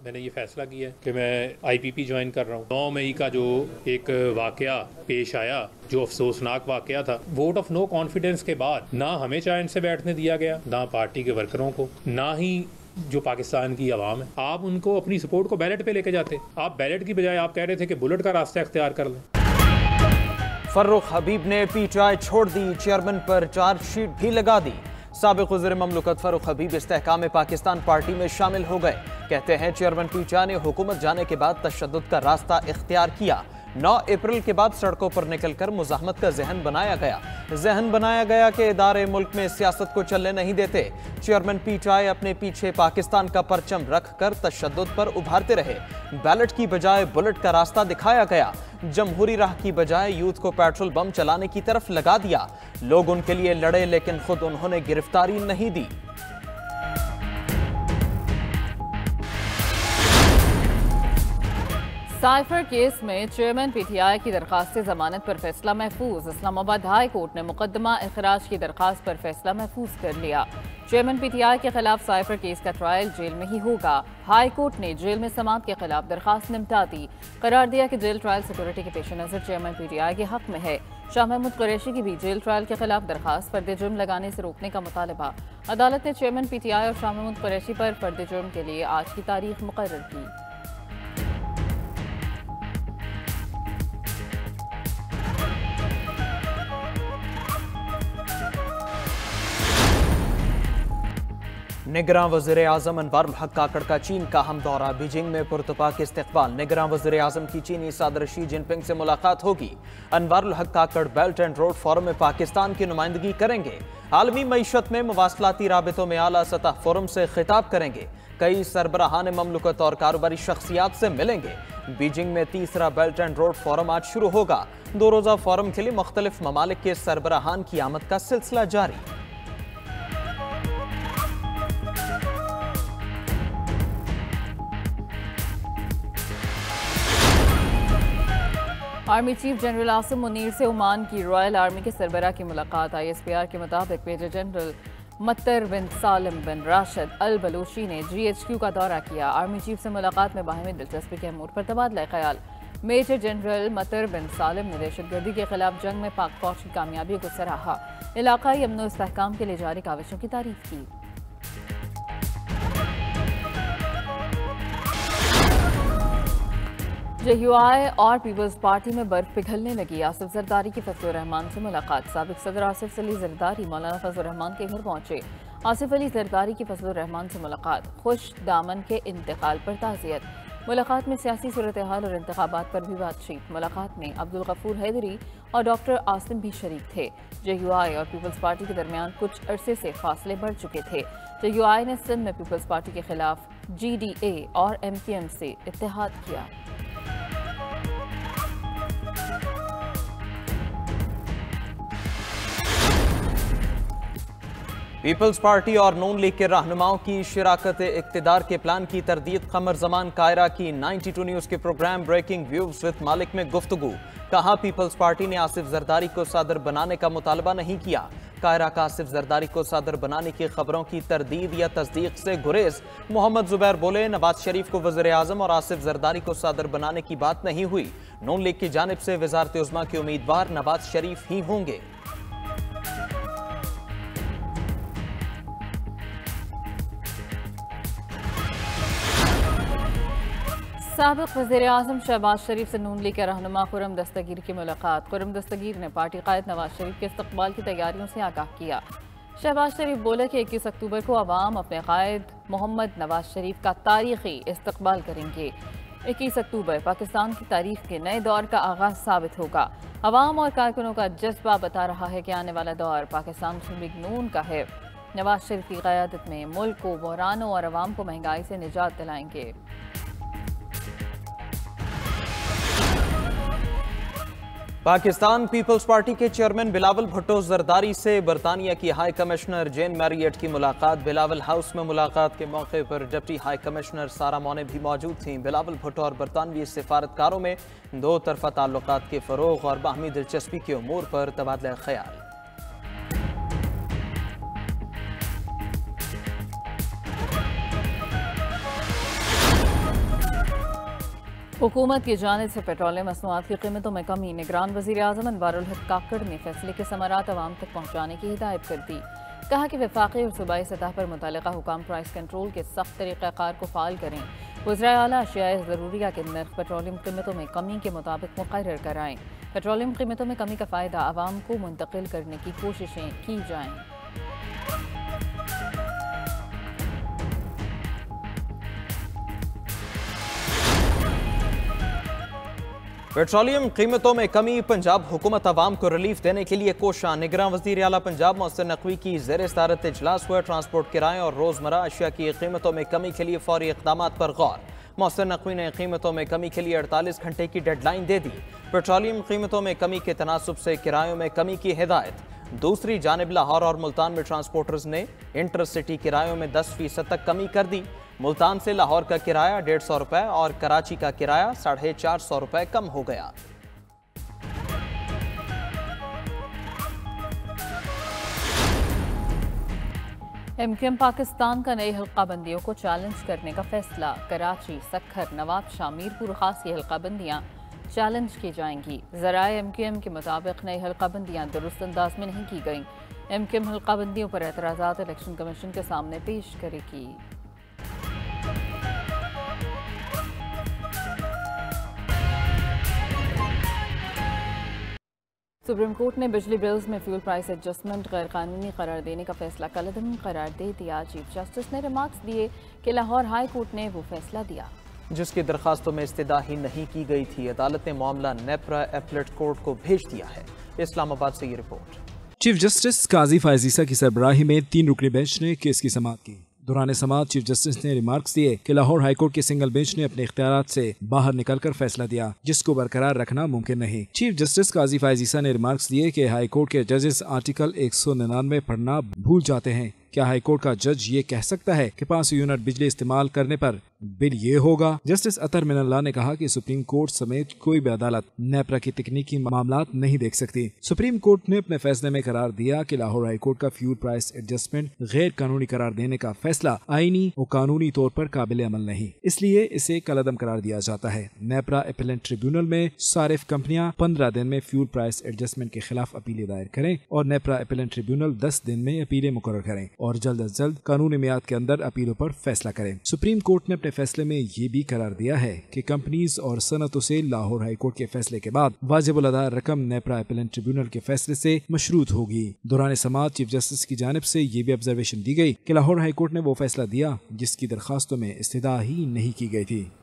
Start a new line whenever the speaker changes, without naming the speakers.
मैंने ये फैसला किया है कि मैं IPP ज्वाइन कर रहा हूँ। 9 मई का जो एक वाकया पेश आया, जो अफसोसनाक वाकया था, वोट ऑफ नो कॉन्फिडेंस के बाद ना हमें चैन से बैठने दिया गया, ना पार्टी के वर्करों को, ना ही जो पाकिस्तान की आवाम है। आप उनको अपनी सपोर्ट को बैलेट पे लेके जाते, आप बैलेट की बजाय आप कह रहे थे कि बुलेट का रास्ता इख्तियार कर लें।
फर्रुख हबीब ने PTI छोड़ दी, चेयरमैन पर चार्जशीट भी लगा दी। साबिक वज़ीर ममलकत फर्रुख हबीब इस्तेहकाम पाकिस्तान पार्टी में शामिल हो गए। कहते हैं चेयरमैन PTI ने हुकूमत जाने के बाद तशद्दुद का रास्ता इख्तियार किया। 9 अप्रैल के बाद सड़कों पर निकलकर मुज़ाहमत का जहन बनाया गया कि इदारे मुल्क में सियासत को चलने नहीं देते। चेयरमैन PTI अपने पीछे पाकिस्तान का परचम रखकर तशद्दुद पर उभारते रहे। बैलेट की बजाय बुलेट का रास्ता दिखाया गया। जमहूरी राह की बजाय यूथ को पेट्रोल बम चलाने की तरफ लगा दिया। लोग उनके लिए लड़े, लेकिन खुद उन्होंने गिरफ्तारी नहीं दी।
साइफर केस में चेयरमैन PTI की दरखास्त जमानत पर फैसला महफूज। इस्लामाबाद हाई कोर्ट ने मुकदमा इखराज की दरखास्त पर फैसला महफूज कर लिया। चेयरमैन PTI के खिलाफ साइफर केस का ट्रायल जेल में ही होगा। हाई कोर्ट ने जेल में समाअत के खिलाफ दरखास्त निपटा दी। करार दिया कि जेल ट्रायल सिक्योरिटी के पेश नजर चेयरमैन PTI के हक में है। शाह महमूद कुरैशी की भी जेल ट्रायल के खिलाफ दरखास्त फर्द जुर्म लगाने से रोकने का मुतालबा। अदालत ने चेयरमैन PTI और शाह महमूद कुरैशी पर फर्द जुर्म के लिए आज की तारीख मुकर्रर की।
निगरान वज़ीर आज़म अनवारुल हक काकड़ का चीन का हम दौरा। बीजिंग में पुरतपाक इस्तकबाल। निगरान वज़ीर आज़म की चीनी सदर शी जिनपिंग से मुलाकात होगी। अनवारुल हक काकड़ बेल्ट एंड रोड फोरम में पाकिस्तान की नुमाइंदगी करेंगे। आलमी मईशत में मवासलाती राबितों में आला सतह फोरम से खिताब करेंगे। कई सरबराहान ममलकत और कारोबारी शख्सियात से मिलेंगे। बीजिंग में तीसरा बेल्ट एंड रोड फोरम आज शुरू होगा। 2 रोज़ा फोरम के लिए मुख्तलिफ ममालिक के सरबराहान की आमद का सिलसिला जारी।
Army chief general Asim Munir से ओमान की रॉयल आर्मी के सरबराह की मुलाकात। ISPR के मुताबिक मेजर जनरल मत्तर बिन सालिम बिन राशिद अल बलोची ने GHQ का दौरा किया। आर्मी चीफ से मुलाकात में बाहमी दिलचस्पी के अमूर पर तबादला ख्याल। मेजर जनरल मत्तर बिन सालिम ने दहशतगर्दी के खिलाफ जंग में पाक फौज की कामयाबियों को सराहा। इलाकाई अमन व इस्तेहकाम के लिए जारी काविशों की तारीफ की। JUI और पीपल्स पार्टी में बर्फ पिघलने लगी। आसिफ जरदारी की फजलुर रहमान से मुलाकात। साबिक सदर आसिफ अली जरदारी मौलाना फजलुर रहमान के घर पहुंचे। आसिफ अली जरदारी की फजलुर रहमान से मुलाकात। खुश दामन के इंतकाल पर ताज़ियत। मुलाकात में सियासी सूरत हाल और इंतखाबात पर भी बातचीत। मुलाकात में अब्दुल गफूर हैदरी और डॉक्टर आसिम भी शरीक थे। JUI और पीपल्स पार्टी के दरमियान कुछ अरसे से फासले बढ़ चुके थे। JUI ने सिंध में पीपल्स पार्टी के खिलाफ GDA और MQM से इत्तेहाद किया।
पीपल्स पार्टी और नून लीग के रहनुमाओं की शिराकत इक्तिदार के प्लान की तरदीद। कमर जमान कायरा की 92 न्यूज़ के प्रोग्राम ब्रेकिंग व्यूज विद मालिक में गुफ्तगू। कहा पीपल्स पार्टी ने आसिफ जरदारी को सदर बनाने का मुतालबा नहीं किया। कायरा का आसिफ जरदारी को सदर बनाने की खबरों की तरदीद या तस्दीक से गुरेज। मोहम्मद जुबैर बोले नवाज शरीफ को वज़ीर आज़म और आसिफ जरदारी को सदर बनाने की बात नहीं हुई। नून लीग की जानिब से वज़ारत उज़्मा के उम्मीदवार नवाज शरीफ ही होंगे।
साबिक वज़ीर आज़म शहबाज शरीफ से नून लीग के रहनुमा खुर्रम दस्तगीर की मुलाकात। खुर्रम दस्तगीर ने पार्टी कायद नवाज शरीफ के इस्तकबाल की तैयारियों से आगाह किया। शहबाज शरीफ बोले कि 21 अक्टूबर को अवाम अपने कायद मोहम्मद नवाज शरीफ का तारीखी इस्तकबाल करेंगे। 21 अक्टूबर पाकिस्तान की तारीख के नए दौर का आगाज साबित होगा। अवाम और कारकुनों का जज्बा बता रहा है कि आने वाला दौर पाकिस्तान मुस्लिम लीग नून का है। नवाज शरीफ की क़यादत में मुल्क को बहरानों और अवाम को महंगाई से निजात दिलाएंगे।
पाकिस्तान पीपल्स पार्टी के चेयरमैन बिलावल भुट्टो जरदारी से बरतानिया की हाई कमिश्नर जेन मैरियट की मुलाकात। बिलावल हाउस में मुलाकात के मौके पर डिप्टी हाई कमिश्नर सारा मौने भी मौजूद थीं। बिलावल भुट्टो और बरतानवी सिफारतकारों में 2 तरफा ताल्लुकात के फ़रोग़ और बाहमी दिलचस्पी के उमूर पर तबादला ख्याल।
हुकूमत की जानिब से पेट्रोलियम मसनूआत की कीमतों में कमी। निगरान वज़ीर आज़म अनवारुल हक काकड़ ने फैसले के समारात अवाम तक पहुँचाने की हिदायत कर दी। कहा कि वफाकी और सूबाई सतह पर मुतल्लिका हुकाम प्राइस कंट्रोल के सख्त तरीक़ाकार को फ़ाल करें। वज़ीर आला अशियाए ज़रूरिया के नर्ख पेट्रोलियम कीमतों में कमी के मुताबिक मुक़र्रर कराएँ। पेट्रोलियम कीमतों में कमी का फ़ायदा आवाम को मुंतकिल करने की कोशिशें की जाएँ।
पेट्रोलियम कीमतों में कमी। पंजाब हुकूमत अवाम को रिलीफ देने के लिए कोशा। निगरान वज़ीर आला पंजाब मोहसिन नकवी की ज़ेर सदारत इजलास हुआ। ट्रांसपोर्ट किराए और रोज़मर्रा अशिया की कीमतों में कमी के लिए फौरी इक़दाम पर गौर। मोहसिन नकवी ने कीमतों में कमी के लिए 48 घंटे की डेडलाइन दे दी। पेट्रोलियम कीमतों में कमी के तनासुब से किरायों में कमी की हिदायत। दूसरी जानिब लाहौर और मुल्तान में ट्रांसपोर्टर्स ने इंटरसिटी किरायों में 10% तक कमी कर दी। मुल्तान से लाहौर का किराया 150 रुपए और कराची का किराया 450 रुपए कम हो गया।
MQM पाकिस्तान का नई हल्का बंदियों को चैलेंज करने का फैसला। कराची, सक्खर, नवाबशाह, मीरपुर खास ये हल्का बंदियाँ चैलेंज की जाएंगी। ज़राए MQM के मुताबिक नई हल्का बंदियाँ दुरुस्त अंदाज में नहीं की गईं। MQM हल्का बंदियों पर एतराज़ात इलेक्शन कमीशन के सामने पेश करेगी। सुप्रीम कोर्ट ने बिजली बिल्स में फ्यूल प्राइस एडजस्टमेंट गैर कानूनी करार देने का फैसला कलअदम करार दे दिया। चीफ जस्टिस ने रिमार्क्स दिए कि लाहौर हाई कोर्ट ने वो फैसला दिया
जिसकी दरखास्तों में इस्तदाही नहीं की गई थी। अदालत ने मामला नेप्रा अपीलेट कोर्ट को भेज दिया है। इस्लामाबाद से ये रिपोर्ट।
चीफ जस्टिस काजी फायजीसा की सरबराही में 3 रुकनी बेंच ने केस की समाअत की। दौरान समाअत चीफ जस्टिस ने रिमार्क्स दिए कि लाहौर हाईकोर्ट के सिंगल बेंच ने अपने इख्तियारात से बाहर निकलकर फैसला दिया जिसको बरकरार रखना मुमकिन नहीं। चीफ जस्टिस काजी फायजीसा ने रिमार्क्स दिए कि हाईकोर्ट के जजेस आर्टिकल 199 पढ़ना भूल जाते हैं। क्या हाईकोर्ट का जज ये कह सकता है कि 500 यूनिट बिजली इस्तेमाल करने पर बिल ये होगा? जस्टिस अतर मिनल्लाह ने कहा कि सुप्रीम कोर्ट समेत कोई भी अदालत नेपरा की तकनीकी मामलात नहीं देख सकती। सुप्रीम कोर्ट ने अपने फैसले में करार दिया कि लाहौर हाईकोर्ट का फ्यूल प्राइस एडजस्टमेंट गैर कानूनी करार देने का फैसला आईनी और कानूनी तौर पर काबिल अमल नहीं, इसलिए इसे कलअदम करार दिया जाता है। नेपरा अपीलेट ट्रिब्यूनल में सारिफ कंपनियां 15 दिन में फ्यूल प्राइस एडजस्टमेंट के खिलाफ अपीलें दायर करें और नेपरा अपीलेट ट्रिब्यूनल 10 दिन में अपीलें मुकर्रर करें और जल्द अज जल्द कानूनी मियाद के अंदर अपीलों पर फैसला करें। सुप्रीम कोर्ट ने अपने फैसले में ये भी करार दिया है कि कंपनीज और सनतों से लाहौर हाईकोर्ट के फैसले के बाद वाजिबुल अदा रकम नेपरा अपीलेट ट्रिब्यूनल के फैसले से मशरूत होगी। दौरान समाअत चीफ जस्टिस की जानिब से ये भी ऑब्जर्वेशन दी गई कि लाहौर हाईकोर्ट ने वो फैसला दिया जिसकी दरखास्तों में इस्तदा ही नहीं की गई थी।